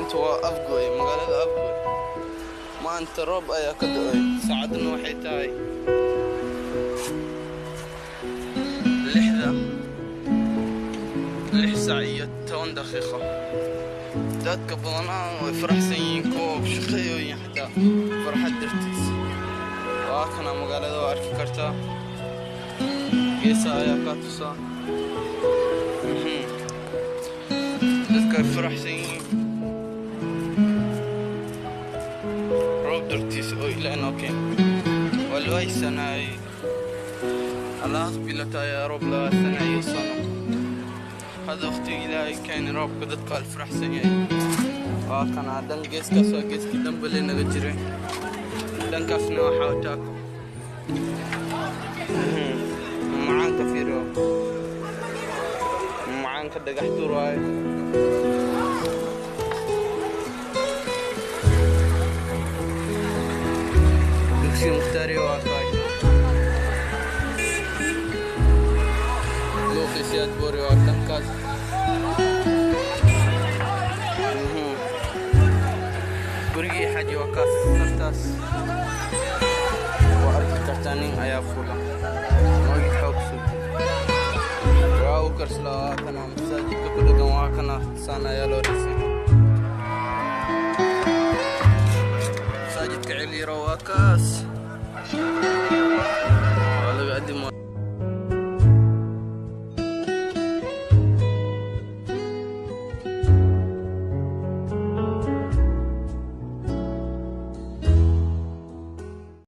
maanta waa afgoy magaalada afgoy maanta roob ayaa ka da'ay saacaduna waxay tahay 6 saac iyo 10 daqiiqo dadka badanaa way faraxsan yihiin koob shaqeeyooyin xataa farxad dartiis waa kana magaalada waa arki kartaa geesa ayaa ka tusaa dadka way faraxsan yihiin roob dartiis oo ilaa inoo keen waa loo haysanaayay الله بلتا يا رب لا سنة يصنع هذا أختي إلهي كان رب قد قال فرح سنة كان عدن جيس كسر جيس كدم بلينا بجري دن كفنا وحاوتاك معان كثيرة معان كده قحطوا راي نكسي مختاري واقعي سياد بوري وعدن كاس برقي حاجي وكاس نفتاس وأركي كرتانين أيا فولا موجد حوك سوك راو كرسلا كنا مساجد كل جماعة كنا سانا يا لوريسي مساجد كعلي رواكاس